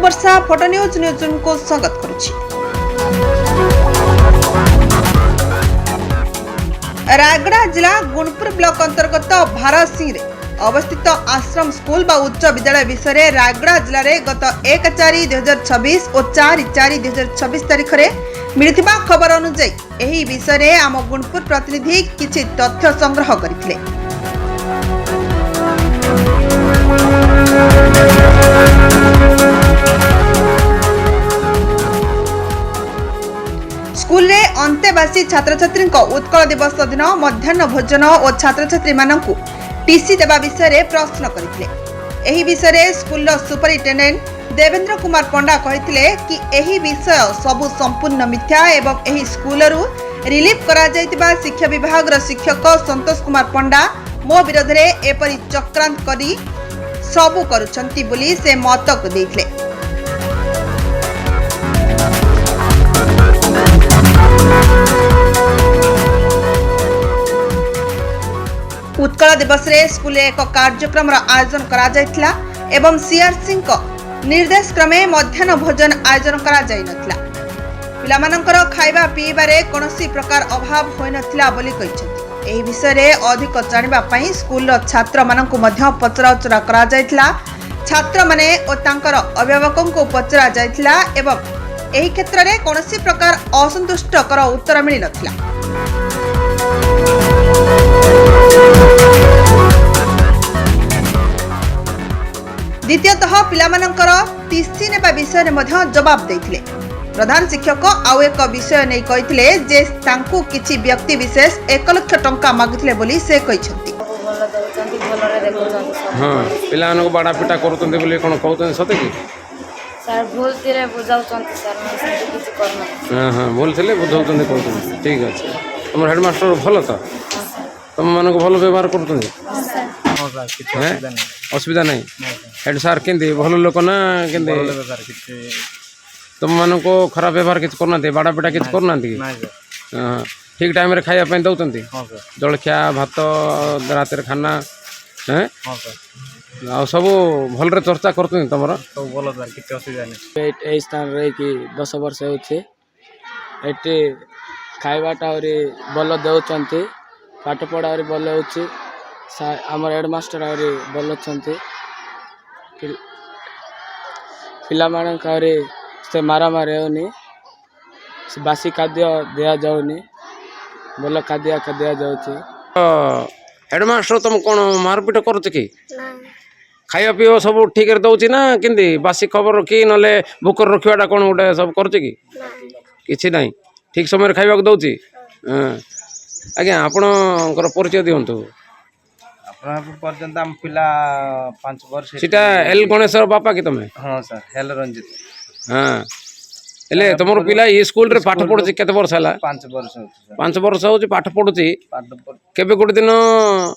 वर्षा photo news news को स्वागत करुछि। रायगड़ा जिला गुणपुर ब्लॉक अंतर्गत भारसिंह अवस्थित आश्रम स्कूल व उच्च विद्यालय विषय में रायगड़ा जिले में गत 1/4/2026 और 4/4/2026 तारीख में मिलथिबा खबर अनुसार एही विषय में आम गुणपुर प्रतिनिधि किछि तथ्य संग्रह करथिले। स्कूल रे अंतेवासी छात्र छात्री उत्कल दिवस दिन मध्याह्न भोजन और छात्र छात्री मानकु टीसी देवा विषय में प्रश्न करथिले। एही विषय में स्कूल सुपरिटेंडेंट देवेंद्र कुमार पंडा कहिथिले कि एही विषय सबु संपूर्ण मिथ्या एवं एही स्कूल रु रिलीफ करा जायतिबा शिक्षा विभाग रो शिक्षक संतोष कुमार पंडा मो विरोध रे एपरि चक्रांत करी सबु करूछंती बोली से मतक दैथिले। उत्कल दिवस रे स्कूल एक कार्यक्रम आयोजन करा जायथिला एवं सीआरसी निर्देश क्रमे मध्याह्न भोजन आयोजन करा जाय नथिला। पिलामानंकर खाइबा पीबारे कोनोसी प्रकार अभाव होय नथिला बोली कहिसेंती। एही विषय रे अधिक जानिबा पई स्कूल छात्र माननकु मध्य पचराउचरा करा जायथिला। छात्र माने ओ तांकर अभिभावकन को पचरा जायथिला एवं एही क्षेत्र रे कोनोसी प्रकार असंतुष्टकर उत्तर मिलि नथिला। द्वितीयतः पिलामानंकर टीसी नेबा विषय ने जवाब देथिले। प्रधान शिक्षक आउ एक विषय नहीं कहिथिले जे तांकु किछि व्यक्ति विशेष 1 लाख टंका मागिथिले बोली से कहिसंती। हां पिलामानंको बाडा पिटा करूतंते बोली कोन कहउतंते सते की सर भूल थिले बुझाउतंते सर मैं से किछि करना। हां भूल थिले बुझाउतंते कहउतंते ठीक अछि। हमर हेडमास्टर भलो त तुम मानको भलो व्यवहार करूतंते असुविधा नहीं। हेड सार केंदे भलो लोक ना केंदे तुम मानको खराब व्यवहार किछ करना दे बाडा पिटा किछ करना दे। हां ठीक टाइम रे खाया पय दउतंती जलखिया भात रात रे खाना हैं आ सब भल रे चर्चा करतंती तमरा सब भलो सर किछ असुविधा नहीं। ए स्थान रे कि 10 वर्ष होछे एटे खाइबाटा और भल देउचंती पाठ पढ़ा और भल होछि। आमर हेडमास्टर और भल अच्छे पिला से मारामारी होनी बासी खाद्य दिया जाऊनी भल खाद्य दिया जाऊँ। हेडमास्टर तुम कौन मारपिट करुच कि खाया पीवा सब ठीक दौची ना कि बासी खबर कि ना भूकर रखा कौन गोटे सब करुच कि ना ठीक समय खाइबा दौची। आज्ञा आपणकर परिचय दिंतु। पर्यंत आम पिला 5 वर्ष सीटा एल गणेशर बापा कि तमे? हाँ सर हेल रंजित। हाँ एले तुमर पिला ये स्कूल रे पाठ पढुची केते वर्ष हला? 5 वर्ष होची। 5 वर्ष होची पाठ पढुची। केबे गुड दिन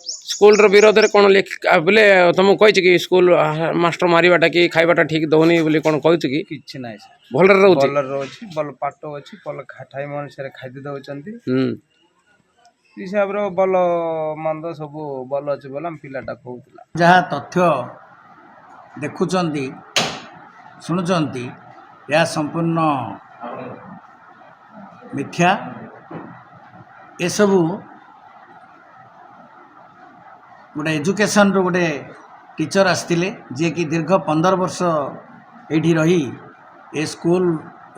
स्कूल रे विरोध रे कोन लिख बोले तुम कहिछि कि स्कूल मास्टर मारिबाटा कि खाइबाटा ठीक दउनी बोली कोन कहिछि कि? किछ नाही सर भल रे रहउची। भल रहउची भल पाठ होची भल खाठाई मन से खाइ दउचंती। हिसाब रो बल मंद सब बल अछि बोला पिलाटा कहउतला। जहाँ तथ्य देखुचंती शुणुचंती या संपूर्ण मिथ्या। ए सबु गोटे एजुकेशन रो गोटे टीचर आसतिले जे कि दीर्घ 15 वर्ष एठी रही ए स्कूल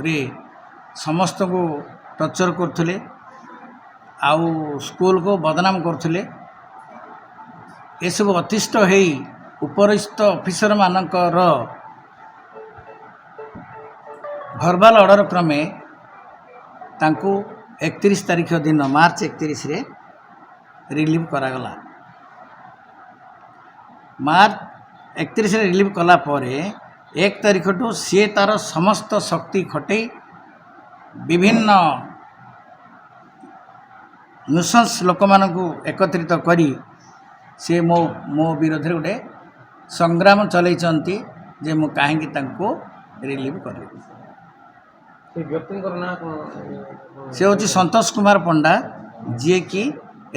रे समस्त को टर्चर करथले आउ स्कूल को बदनाम करथले। ए सब अतिष्ठ हेई उपरिस्थ ऑफिसर मानकर भर्बाल ऑर्डर क्रमे तांकु 31 तारीख दिन मार्च 31 रे रिलीव करागला। मार्च 31 रे रिलीव कला परे 1 तारीख टू सी तार समस्त शक्ति खटे विभिन्न न्यूसेंस लोक मानकु एकत्रित करी से मो विरोध रे गोटे संग्राम चलैचंती जे मु काहेकि तांको रिलीव करले। से होची संतोष कुमार पंडा जे कि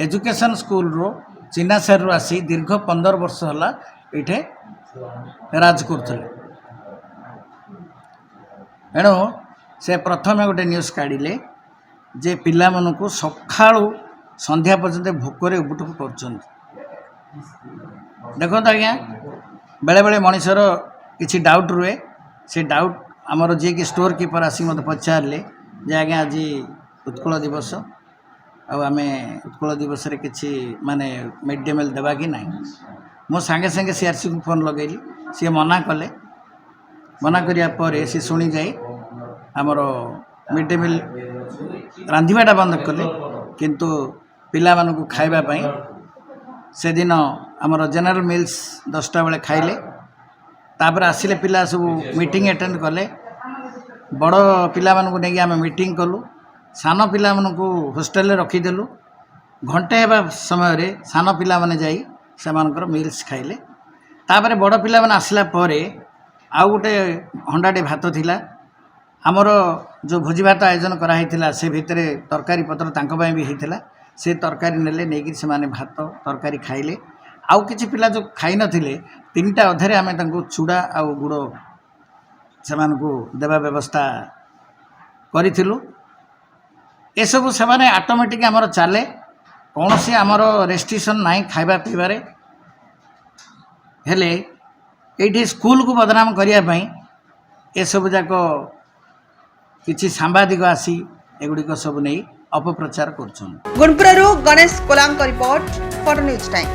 एजुकेशन स्कूल रो चिन्नासर आसी दीर्घ 15 वर्ष होला इठे राज करथले। एणु से प्रथम गोटे न्यूज काढ़िले जे पिला मानकु सखाळु संध्या पर्यंत भोकरे उबुटुक कर देखो आज्ञा बेले बेले मनीषर किसी डाउट रुए से डाउट आमर जी कि स्टोर कीपर आसी मत पचारे जे आज्ञा आज उत्कल दिवस आम उत्कल दिवस रे किसी माने मिड डे मिल देवा कि ना मो सांगे सांगे सीआरसी को फोन लगेली सी मना कले मना करिया परे सी शुणी जाए आमर मिड डे मिल रांधिबाटा बंद कले किंतु पिला मानकु खाइबा पई से दिन आमर जनरल मिल्स 10टा बेले खाइले तापर आसिले पिला सब मीटिंग अटेंड कले बड़ पिला मानकु नेकी आमे मीटिंग कलु सान पिला मानकु हॉस्टल रे रखीदेलु घंटे हेबा समय रे सान पिला माने जाई सेमानकर मिल्स खाइले तापर बड़ पिला माने आसिला परे आउ गोटे हंडाटे भात थिला आमर जो भोजी भात आयोजन कराइथिला से भितरे तरकारी पत्र तांको बाई भी हेतिला से तरकारी नेले नेकी से माने भात तरकारी खाइले आउ किछि पिला जो खाइ नथिले 3टा अधरे आमे तांको चूड़ा आउ गुड़ से मानकु देवा व्यवस्था करिथिलु ए सब से माने ऑटोमेटिक हमर चाले कोनोसी हमर रेस्ट्रिक्शन नाही खाइबा पीबारे हेले एठी स्कूल को बदनाम करिया पई ए सब जाको किछि सांबादिक आसी एगुडी को सब नहीं अपप्रचार करछन। गुणपुररू गणेश कोलांक रिपोर्ट फॉर न्यूज टाइम।